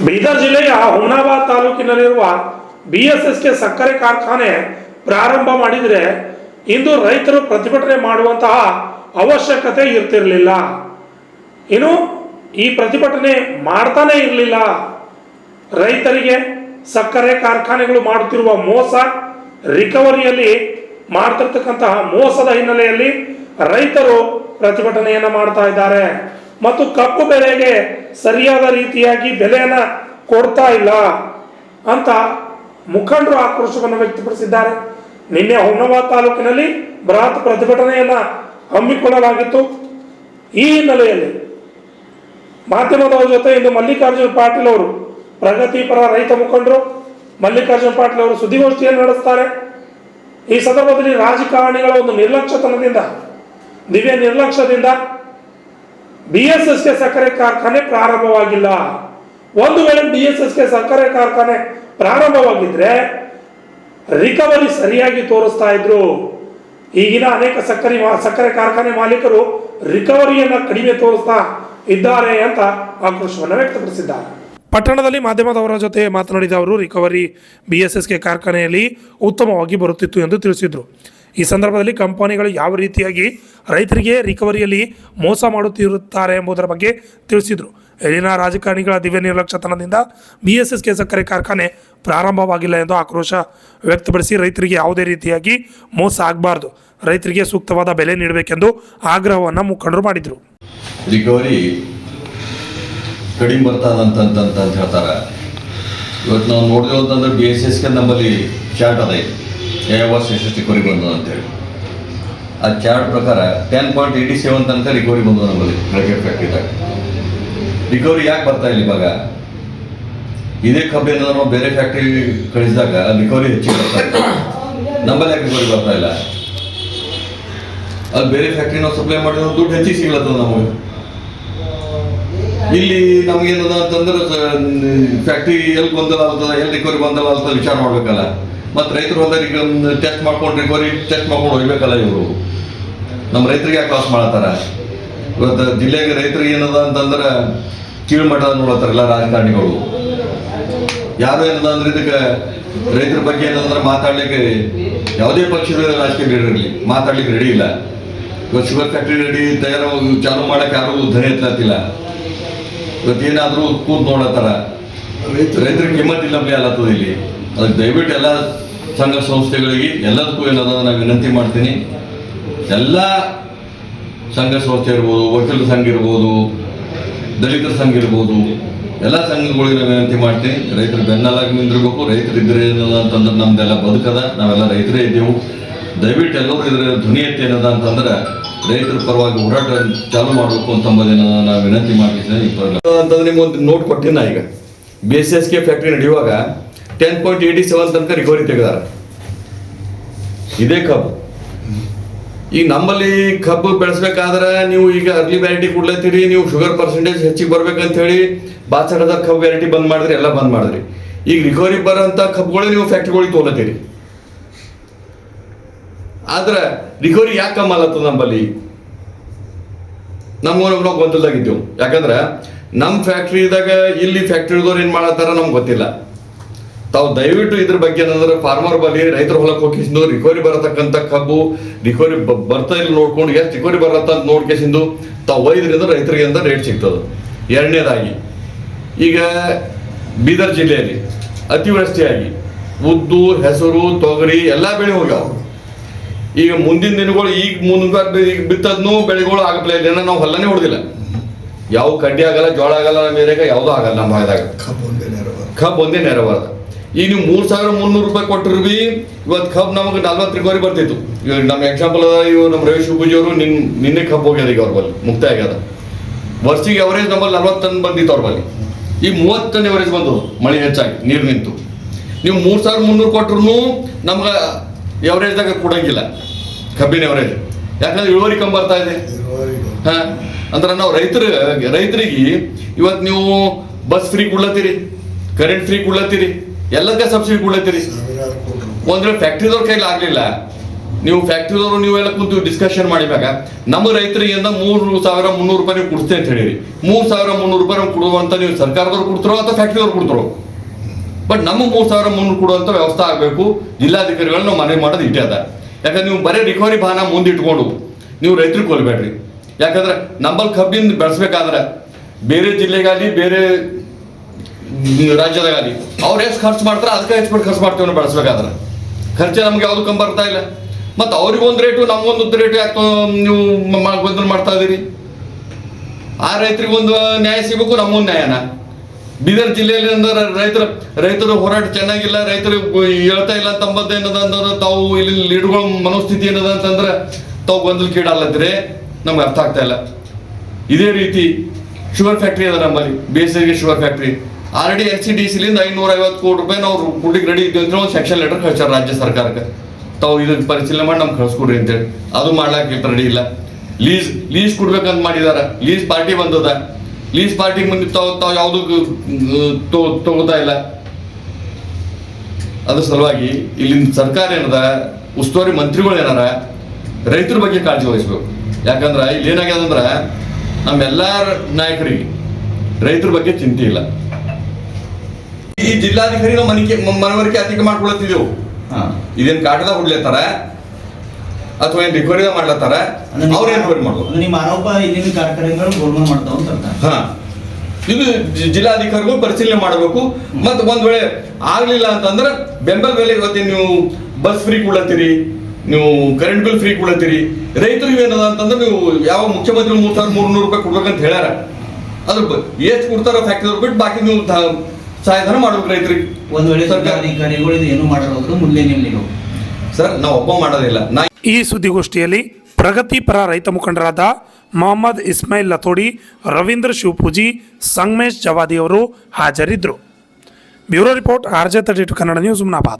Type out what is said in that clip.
ಬೀದರ್ ಜಿಲ್ಲೆಯ ಹುಮನಾಬಾದ್ ತಾಲೂಕಿನಲ್ಲಿರುವ BSSK ಸಕ್ಕರೆ ಕಾರ್ಖಾನೆ ಪ್ರಾರಂಭ ಮಾಡಿದರೆ ಇಂದು ರೈತರು ಪ್ರತಿಭಟನೆ ಮಾಡುವಂತಹ ಅವಶ್ಯಕತೆ ಇರ್ತಿರಲಿಲ್ಲ. ಇನ್ನು ಈ ಪ್ರತಿಭಟನೆ ಮಾಡ್ತಾನೆ ಇರಲಿಲ್ಲ. ರೈತರಿಗೆ ಸಕ್ಕರೆ ಕಾರ್ಖಾನೆಗಳು ಮಾಡುತ್ತಿರುವ ಮೋಸ, ರಿಕವರಿಯಲ್ಲಿ ಮಾಡ್ತಿರ್ತಕ್ಕಂತಹ ಮೋಸದ ಹಿನ್ನೆಲೆಯಲ್ಲಿ ರೈತರು ಪ್ರತಿಭಟನೆಯನ್ನು ಮಾಡ್ತಾ ಇದ್ದಾರೆ ಮತ್ತು ಕಪ್ಪು ಬೆಲೆಗೆ ಸರಿಯಾದ ರೀತಿಯಾಗಿ ಬೆಲೆಯನ್ನು ಕೊಡ್ತಾ ಇಲ್ಲ ಅಂತ ಮುಖಂಡರು ಆಕ್ರೋಶವನ್ನು ವ್ಯಕ್ತಪಡಿಸಿದ್ದಾರೆ. ನಿನ್ನೆ ಹುಮನಾಬಾದ್ ತಾಲೂಕಿನಲ್ಲಿ ಬೃಹತ್ ಪ್ರತಿಭಟನೆಯನ್ನು ಹಮ್ಮಿಕೊಳ್ಳಲಾಗಿತ್ತು. ಈ ಹಿನ್ನೆಲೆಯಲ್ಲಿ ಮಾಧ್ಯಮದವರ ಜೊತೆ ಇಂದು ಮಲ್ಲಿಕಾರ್ಜುನ್ ಪಾಟೀಲ್ ಅವರು, ಪ್ರಗತಿಪರ ರೈತ ಮುಖಂಡರು ಮಲ್ಲಿಕಾರ್ಜುನ್ ಪಾಟೀಲ್ ಅವರು ಸುದ್ದಿಗೋಷ್ಠಿಯನ್ನು ನಡೆಸ್ತಾರೆ. ಈ ಸಂದರ್ಭದಲ್ಲಿ ರಾಜಕಾರಣಿಗಳ ಒಂದು ನಿರ್ಲಕ್ಷ್ಯತನದಿಂದ, ದಿವ್ಯ ನಿರ್ಲಕ್ಷ್ಯದಿಂದ BSSK ಸಕ್ಕರೆ ಕಾರ್ಖಾನೆ ಪ್ರಾರಂಭವಾಗಿಲ್ಲ. ಒಂದು ವೇಳೆ BSSK ಸಕ್ಕರೆ ಕಾರ್ಖಾನೆ ಪ್ರಾರಂಭವಾಗಿದ್ರೆ ರಿಕವರಿ ಸರಿಯಾಗಿ ತೋರಿಸ್ತಾ ಇದ್ರು. ಈಗಿನ ಅನೇಕ ಸಕ್ಕರೆ ಕಾರ್ಖಾನೆ ಮಾಲೀಕರು ರಿಕವರಿಯನ್ನು ಕಡಿಮೆ ತೋರಿಸ್ತಾ ಇದ್ದಾರೆ ಅಂತ ಆಕ್ರೋಶವನ್ನು ವ್ಯಕ್ತಪಡಿಸಿದ್ದಾರೆ. ಪಟ್ಟಣದಲ್ಲಿ ಮಾಧ್ಯಮದವರ ಜೊತೆ ಮಾತನಾಡಿದ ಅವರು, ರಿಕವರಿ BSSK ಕಾರ್ಖಾನೆಯಲ್ಲಿ ಉತ್ತಮವಾಗಿ ಬರುತ್ತಿತ್ತು ಎಂದು ತಿಳಿಸಿದರು. ಈ ಸಂದರ್ಭದಲ್ಲಿ ಕಂಪನಿಗಳು ಯಾವ ರೀತಿಯಾಗಿ ರೈತರಿಗೆ ರಿಕವರಿಯಲ್ಲಿ ಮೋಸ ಮಾಡುತ್ತಿರುತ್ತಾರೆ ಎಂಬುದರ ಬಗ್ಗೆ ತಿಳಿಸಿದರು. ಇಲ್ಲಿನ ರಾಜಕಾರಣಿಗಳ ದಿವ್ಯ ನಿರ್ಲಕ್ಷ್ಯತನದಿಂದ BSSK ಸಕ್ಕರೆ ಕಾರ್ಖಾನೆ ಪ್ರಾರಂಭವಾಗಿಲ್ಲ ಎಂದು ಆಕ್ರೋಶ ವ್ಯಕ್ತಪಡಿಸಿ ರೈತರಿಗೆ ಯಾವುದೇ ರೀತಿಯಾಗಿ ಮೋಸ ಆಗಬಾರ್ದು, ರೈತರಿಗೆ ಸೂಕ್ತವಾದ ಬೆಲೆ ನೀಡಬೇಕೆಂದು ಆಗ್ರಹವನ್ನು ಮುಖಂಡರು ಮಾಡಿದರು. ರಿಕವರಿ ಕಡಿಮೆ ಬರ್ತದಂತ ಹೇಳ್ತಾರೆ. ಇವತ್ತು ನಾವು ನೋಡಿದೆವು ಅಂತಂದ್ರೆ BSSK ನಮ್ಮಲ್ಲಿ ಚಾರ್ಟ್ ಅದ, ಯಾವ ವರ್ಷ ಎಷ್ಟು ರಿಕವರಿ ಬಂದದ ಅಂತೇಳಿ. ಆ ಚಾರ್ಟ್ ಪ್ರಕಾರ 10.87 ತನಕ ರಿಕವರಿ ಬಂದದ ನಮ್ಮಲ್ಲಿ ಬ್ರಾಕೆಟ್ ಫ್ಯಾಕ್ಟ್ರಿದಾಗ. ರಿಕವರಿ ಯಾಕೆ ಬರ್ತಾ ಇಲ್ಲ ಇವಾಗ? ಇದೇ ಕಬ್ಬು ಏನಾದ್ರು ನಾವು ಬೇರೆ ಫ್ಯಾಕ್ಟ್ರಿ ಕಳಿಸಿದಾಗ ರಿಕವರಿ ಹೆಚ್ಚಿಗೆ ಬರ್ತಾ ಇಲ್ಲ. ನಮ್ಮಲ್ಲಿ ಯಾಕೆ ರಿಕವರಿ ಬರ್ತಾ ಇಲ್ಲ? ಅದು ಬೇರೆ ಫ್ಯಾಕ್ಟ್ರಿ ನಾವು ಸಪ್ಲೈ ಮಾಡಿದ್ರೆ ದುಡ್ಡು ಹೆಚ್ಚಿಗೆ ಸಿಗ್ಲತ್ತದ ನಮಗೆ. ಇಲ್ಲಿ ನಮಗೇನದ ಅಂತಂದ್ರೆ ಫ್ಯಾಕ್ಟ್ರಿ ಎಲ್ಲಿ ಗೊಂದಲ ಆಗ್ತದ, ಎಲ್ಲಿ ರಿಕವರಿ ಗೊಂದಲ ಆಗ್ತದೆ ವಿಚಾರ ಮಾಡ್ಬೇಕಲ್ಲ. ಮತ್ತು ರೈತರು ಹೋದಾಗ ಈಗ ಟೆಸ್ಟ್ ಮಾಡ್ಕೊಂಡು ರಿಕವರಿ ಟೆಸ್ಟ್ ಮಾಡ್ಕೊಂಡು ಹೋಗ್ಬೇಕಲ್ಲ. ಇವರು ನಮ್ಮ ರೈತರಿಗೆ ಯಾಕೆ ಲಾಸ್ ಮಾಡತ್ತಾರ? ಇವತ್ತು ಜಿಲ್ಲೆಗೆ ರೈತರಿಗೆ ಏನದ ಅಂತಂದ್ರೆ ಕೀಳ್ಮಟ್ಟ ನೋಡತ್ತಾರಲ್ಲ ರಾಜಕಾರಣಿಗಳು. ಯಾರು ಏನದ ಅಂದ್ರೆ ಇದಕ್ಕೆ ರೈತರ ಬಗ್ಗೆ ಏನಂದ್ರೆ ಮಾತಾಡ್ಲಿಕ್ಕೆ ಯಾವುದೇ ಪಕ್ಷದ ರಾಜಕೀಯ ಇರಲಿ ಮಾತಾಡ್ಲಿಕ್ಕೆ ರೆಡಿ ಇಲ್ಲ. ಇವತ್ತು ಶುಗರ್ ಫ್ಯಾಕ್ಟ್ರಿ ರೆಡಿ ಚಾಲು ಮಾಡಕ್ಕೆ ಯಾರು ಧ್ವನಿ ಎತ್ತಲತ್ತಿಲ್ಲ. ಇವತ್ತೇನಾದರೂ ಕೂತ್ ನೋಡತ್ತಾರ. ರೈತರಿಗೆ ಕಿಮ್ಮತ್ ಇಲ್ಲ ಅಲ್ಲತ್ತದ ಇಲ್ಲಿ. ಅದಕ್ಕೆ ದಯವಿಟ್ಟು ಎಲ್ಲ ಸಂಘ ಸಂಸ್ಥೆಗಳಿಗೆ ಎಲ್ಲದಕ್ಕೂ ಏನದ ನಾನು ವಿನಂತಿ ಮಾಡ್ತೀನಿ. ಎಲ್ಲ ಸಂಘ ಸಂಸ್ಥೆ ಇರ್ಬೋದು, ವಕೀಲರ ಸಂಘ ಇರ್ಬೋದು, ದಲಿತರ ಸಂಘ ಇರ್ಬೋದು, ಎಲ್ಲ ಸಂಘಗಳಿಗೆ ವಿನಂತಿ ಮಾಡ್ತೀನಿ. ರೈತರು ಬೆನ್ನಲ್ಲಾಗಿ ನಿಂದಿರ್ಬೇಕು. ರೈತರು ಇದ್ರೆ ಏನದ ಅಂತಂದ್ರೆ ನಮ್ದೆಲ್ಲ ಬದುಕದ, ನಾವೆಲ್ಲ ರೈತರೇ ಇದ್ದೆವು. ದಯವಿಟ್ಟು ಎಲ್ಲರೂ ಇದ್ರೆ ಧ್ವನಿ ಎತ್ತಿ ಏನದ ಅಂತಂದ್ರೆ ರೈತರ ಪರವಾಗಿ ಹೋರಾಟ ಚಾಲು ಮಾಡಬೇಕು ಅಂತಂಬುದೇನದ ನಾನು ವಿನಂತಿ ಮಾಡ್ತೀನಿ. ಅಂತಂದ್ರೆ ನಿಮ್ಗೊಂದು ನೋಟ್ ಕೊಟ್ಟಿನ. ಈಗ BSSK ಫ್ಯಾಕ್ಟ್ರಿ ನಡೆಯುವಾಗ 10.87 ತನಕ ರಿಕವರಿ ತೆಗೆದಾರ. ಇದೇ ಕಬ್ಬು. ಈಗ ನಮ್ಮಲ್ಲಿ ಕಬ್ಬು ಬೆಳೆಸ್ಬೇಕಾದ್ರೆ ನೀವು ಈಗ ಅರ್ಲಿ ವ್ಯಾರೈಟಿ ಕೊಡ್ಲತ್ತೀರಿ, ನೀವು ಶುಗರ್ ಪರ್ಸೆಂಟೇಜ್ ಹೆಚ್ಚಿಗೆ ಬರ್ಬೇಕಂತ ಹೇಳಿ ಬಾಚಡದ ಕಬ್ಬು ವ್ಯಾರೈಟಿ ಬಂದ್ ಮಾಡಿದ್ರಿ, ಎಲ್ಲ ಬಂದ್ ಮಾಡಿದ್ರಿ. ಈಗ ರಿಕವರಿ ಬರೋಂಥ ಕಬ್ಬುಗಳೇ ನೀವು ಫ್ಯಾಕ್ಟ್ರಿಗಳಿಗೆ ತೋಲತ್ತೀರಿ. ಆದ್ರೆ ರಿಕವರಿ ಯಾಕೆ ಕಮ್ಮಿ ಆಗತ್ತದ ನಮ್ಮಲ್ಲಿ? ನಾವು ಗೊಂದಲದಾಗಿದ್ದೆವು. ಯಾಕಂದ್ರೆ ನಮ್ಮ ಫ್ಯಾಕ್ಟ್ರಿದಾಗ ಇಲ್ಲಿ ಫ್ಯಾಕ್ಟ್ರಿದವ್ರು ಏನು ಮಾಡತ್ತಾರ ನಮ್ಗೆ ಗೊತ್ತಿಲ್ಲ. ತಾವು ದಯವಿಟ್ಟು ಇದ್ರ ಬಗ್ಗೆ ಏನಂದ್ರೆ ಫಾರ್ಮರ್ ಬಳಿ ರೈತರ ಹೊಲಕ್ಕೆ ಹೋಗಿಸಿದ್ದು ರಿಕವರಿ ಬರತಕ್ಕಂಥ ಕಬ್ಬು ರಿಕವರಿ ಬರ್ತಾ ಇಲ್ಲ ನೋಡ್ಕೊಂಡು ಎಷ್ಟು ರಿಕವರಿ ಬರತ್ತ ಅಂತ ನೋಡ್ಕೇಸಿಂದು ತಾವು ಒಯ್ದ್ರಿಂದ ರೈತರಿಗೆ ಅಂತ ರೇಟ್ ಸಿಗ್ತದೆ. ಎರಡನೇದಾಗಿ ಈಗ ಬೀದರ್ ಜಿಲ್ಲೆಯಲ್ಲಿ ಅತಿವೃಷ್ಟಿಯಾಗಿ ಉದ್ದು, ಹೆಸರು, ತೊಗರಿ ಎಲ್ಲ ಬೆಳೆ ಹೋಗ್ಯಾವ. ಈಗ ಮುಂದಿನ ದಿನಗಳು ಈಗ ಈಗ ಬಿತ್ತದ್ನು ಬೆಳೆಗಳು ಆಗಪ್ಲೇ ಇಲ್ಲ. ನಾವು ಹೊಲನೇ ಹೊಡೆದಿಲ್ಲ. ಯಾವ ಕಡ್ಡಿ ಆಗಲ್ಲ, ಜೋಳ ಆಗಲ್ಲ, ಮೇರೆಗ ಯಾವುದೂ ಆಗಲ್ಲ ನಮ್ಮ ಭಾಗದಾಗ. ಕಬ್ಬು ಒಂದೇ ನೆರವಾದ. ಈಗ ನೀವು 3,300 ರೂಪಾಯಿ ಕೊಟ್ಟರು ಬಿ ಇವತ್ತು ಕಬ್ಬು ನಮಗೆ 40 ರಿಕವರಿ ಬರ್ತಿತ್ತು. ಇವಾಗ ನಮ್ಮ ಎಕ್ಸಾಂಪಲ್ ಅದ, ಇವು ನಮ್ಮ ರವಿ ಶಿವಪೂಜಿ ಅವರು ನಿನ್ನೆ ಕಬ್ಬು ಹೋಗ್ಯದ. ಈಗ ಅವ್ರ ಬಲ್ಲಿ ಮುಕ್ತಾಯ ಆಗ್ಯದ. ವರ್ಷಿಗೆ ಅವರೇಜ್ ನಮ್ಮಲ್ಲಿ 40 ಟನ್ ಬಂದಿತ್ತು ಅವ್ರ ಬಲ್ಲಿ. ಈಗ 30 ಟನ್ ಅವರೇಜ್ ಬಂದವು ಮಳೆ ಹೆಚ್ಚಾಗಿ ನೀರು ನಿಂತು. ನೀವು 3,300 ಕೊಟ್ಟರು ನಮ್ಗೆ ಎವರೇಜ್ದಾಗ ಕೊಡಂಗಿಲ್ಲ ಕಬ್ಬಿನ ಎವರೇಜ್. ಯಾಕಂದ್ರೆ ಇಳುವರಿ ಕಮ್ಮಿ ಬರ್ತಾ ಇದೆ. ಅಂದ್ರೆ ನಾವು ರೈತರಿಗೆ ಇವತ್ತು ನೀವು ಬಸ್ ಫ್ರೀ ಕೊಡ್ಲತ್ತೀರಿ, ಕರೆಂಟ್ ಫ್ರೀ ಕೊಡ್ಲತ್ತೀರಿ, ಎಲ್ಲದಕ್ಕೆ ಸಬ್ಸಿಡಿ ಕೊಡ್ಲತ್ತೀರಿ. ಒಂದ್ರೆ ಫ್ಯಾಕ್ಟ್ರಿದವ್ರ ಕೈಲಿ ಆಗ್ಲಿಲ್ಲ, ನೀವು ಫ್ಯಾಕ್ಟ್ರಿದವರು ನೀವೆಲ್ಲ ಕುಂತು ಡಿಸ್ಕಷನ್ ಮಾಡಿದಾಗ ನಮ್ಮ ರೈತರಿಗಿಂದ 3,300 ರೂಪಾಯಿ ನೀವು ಕೊಡ್ತೇನೆ ಅಂತ ಹೇಳಿರಿ. 3,300 ರೂಪಾಯಿ ನಾವು ಕೊಡುವಂತ ನೀವು ಸರ್ಕಾರದವ್ರು ಕೊಡ್ತಾರೋ ಅಥವಾ ಫ್ಯಾಕ್ಟ್ರಿದವ್ರು ಕೊಡ್ತಾರೋ, ಬಟ್ ನಮ್ಮ 3,300 ಕೊಡುವಂತ ವ್ಯವಸ್ಥೆ ಆಗಬೇಕು. ಜಿಲ್ಲಾಧಿಕಾರಿಗಳು ನಾವು ಮನವಿ ಮಾಡೋದು ಇಟ್ಟೇ ಅದ. ಯಾಕಂದ್ರೆ ನೀವು ಬರೀ ರಿಕವರಿ ಭಾನ ಮುಂದಿಟ್ಕೊಂಡು ನೀವು ರೈತರಿಗೆ ಕೊಲ್ಬೇಡ್ರಿ. ಯಾಕಂದ್ರೆ ನಮ್ಮಲ್ಲಿ ಕಬ್ಬಿನ ಬೆಳೆಸ್ಬೇಕಾದ್ರೆ ಬೇರೆ ಜಿಲ್ಲೆಗಾಗಲಿ ಬೇರೆ ರಾಜ್ಯದಾಗಲಿ ಅವ್ರು ಎಷ್ಟು ಖರ್ಚು ಮಾಡ್ತಾರೆ ಅದಕ್ಕೆ ಹೆಚ್ಚು ಖರ್ಚು ಮಾಡ್ತೀವಿ ನಾವು ಬೆಳೆಸ್ಬೇಕಾದ್ರೆ. ಖರ್ಚು ನಮ್ಗೆ ಯಾವುದು ಕಮ್ಮಿ ಬರ್ತಾ ಇಲ್ಲ. ಮತ್ತು ಅವ್ರಿಗೊಂದು ರೇಟು ನಮಗೊಂದು ರೇಟು ಯಾಕೆ ನೀವು ಗೊಂದಲ ಮಾಡ್ತಾ ಇದ್ದೀರಿ? ಆ ರೈತರಿಗೊಂದು ನ್ಯಾಯ ಸಿಗಬೇಕು, ನಮಗೊಂದು ನ್ಯಾಯನ. ಬೀದರ್ ಜಿಲ್ಲೆಯಲ್ಲಿ ರೈತರು ಹೋರಾಟ ಚೆನ್ನಾಗಿಲ್ಲ, ರೈತರು ಹೇಳ್ತಾ ಇಲ್ಲ ಅಂತಂಬದ್ದು ಏನದ ಅಂದ್ರೆ ತಾವು ಇಲ್ಲಿ ಲೀಡ್ಗಳ ಮನೋಸ್ಥಿತಿ ಏನದ ಅಂತಂದ್ರೆ ತಾವು ಗೊಂದಲಕ್ಕೀಡಾಲತ್ತಿದ್ರೆ ನಮ್ಗೆ ಅರ್ಥ ಆಗ್ತಾ ಇಲ್ಲ. ಇದೇ ರೀತಿ ಶುಗರ್ ಫ್ಯಾಕ್ಟ್ರಿ ಅದ ನಮ್ಮಲ್ಲಿ, ಬೇಸಿಗೆ ಶುಗರ್ ಫ್ಯಾಕ್ಟ್ರಿ. ಆಲ್ರೆಡಿ NCDC-ಲಿಂದ 550 ಕೋಟಿ ರೂಪಾಯಿ ನಾವು ಕೊಡ್ಲಿಕ್ಕೆ ರೆಡಿ ಇದ್ದೀವಿ ಅಂತ ಒಂದು ಸೆಕ್ಷನ್ ಲೆಟರ್ ಕಳ್ಸಾರ ರಾಜ್ಯ ಸರ್ಕಾರಕ್ಕೆ. ತಾವು ಇದಕ್ಕೆ ಪರಿಶೀಲನೆ ಮಾಡಿ ನಮ್ಗೆ ಕಳಿಸ್ಕೊಡ್ರಿ ಅಂತೇಳಿ. ಅದು ಮಾಡ್ಲಾಕ ರೆಡಿ ಇಲ್ಲ. ಲೀಸ್ ಕೊಡ್ಬೇಕಂತ ಮಾಡಿದಾರ. ಲೀಸ್ ಪಾರ್ಟಿ ಬಂದದ. ಲೀಸ್ ಪಾರ್ಟಿ ಮುಂದೆ ತಾವು ಯಾವುದು ತಗೋತಾ ಇಲ್ಲ. ಅದ್ರ ಸಲುವಾಗಿ ಇಲ್ಲಿನ ಸರ್ಕಾರ ಏನದ, ಉಸ್ತುವಾರಿ ಮಂತ್ರಿಗಳು ಏನಾರ ರೈತರ ಬಗ್ಗೆ ಕಾಳಜಿ ವಹಿಸ್ಬೇಕು. ಯಾಕಂದ್ರೆ ಇಲ್ಲಿ ಏನಾಗ್ಯದಂದ್ರೆ ನಮ್ಮೆಲ್ಲ ನಾಯಕರಿಗೆ ರೈತರ ಬಗ್ಗೆ ಚಿಂತೆ ಇಲ್ಲ. ಈ ಜಿಲ್ಲಾಧಿಕಾರಿ ನಾವು ಮನವರಿಕೆ ಅಧಿಕ ಮಾಡ್ಕೊಳತ್ತಿದ್ದೆವು. ಇದೇನ್ ಕಾಟದ ಹೊಡ್ಲತ್ತಾರ ಅಥವಾ ಏನ್ ರಿಕವರಿ ಮಾಡ್ಲತ್ತಾರ, ಅವ್ರು ಏನ್ ರಿಕವರಿ ಮಾಡ್ಬೋದು? ನಿಮ್ಮ ಆರೋಪ ಇಲ್ಲಿನ ಕಾರ್ಯಕ್ರಮಗಳು ಗೋಲ್ಮಾಲ್ ಮಾಡ್ತಾವ ಅಂತ. ಇದು ಜಿಲ್ಲಾಧಿಕಾರಿಗಳು ಪರಿಶೀಲನೆ ಮಾಡಬೇಕು. ಮತ್ತೆ ಒಂದ್ ವೇಳೆ ಆಗ್ಲಿಲ್ಲ ಅಂತಂದ್ರೆ ಬೆಂಬಲ ಬೆಲೆ ಇವತ್ತೇ ನೀವು ಬಸ್ ಫ್ರೀ ಕೊಡ್ಲತ್ತೀರಿ, ನೀವು ಕರೆಂಟ್ ಬಿಲ್ ಫ್ರೀ ಕೊಡ್ಲತ್ತೀರಿ. ರೈತರಿಗೆ ಏನದ ಅಂತಂದ್ರೆ ನೀವು ಯಾವ ಮುಖ್ಯಮಂತ್ರಿ 3,300 ರೂಪಾಯಿ ಕೊಡ್ಬೇಕಂತ ಹೇಳ್ಯಾರ. ಅದ್ರ ಎಷ್ಟು ಕೊಡ್ತಾರೋ ಫ್ಯಾಕ್ಟ್ರಿ ಬಿಟ್ಟು ಬಾಕಿ ನೀವು ಸಹಾಯಧನ ಮಾಡ್ಬೇಕು ರೈತರಿಗೆ. ಒಂದ್ ವೇಳೆ ಸರ್ಕಾರಾಧಿಕಾರಿಗಳು ಇದು ಏನು ಮಾಡೋದು ಮುಂದೆ ನಿಲ್ಲಿರು ಸರ್, ನಾವು ಒಬ್ಬ ಮಾಡೋದಿಲ್ಲ. ಈ ಸುದ್ದಿಗೋಷ್ಠಿಯಲ್ಲಿ ಪ್ರಗತಿಪರ ರೈತ ಮುಖಂಡರಾದ ಮೊಹಮ್ಮದ್ ಇಸ್ಮಾಯಿಲ್ ಲಥೋಡಿ, ರವೀಂದ್ರ ಶಿವಪೂಜಿ, ಸಂಗಮೇಶ್ ಜವಾದಿ ಅವರು ಹಾಜರಿದ್ದರು. Bureau report RJ32 Kannada news, Humnabad.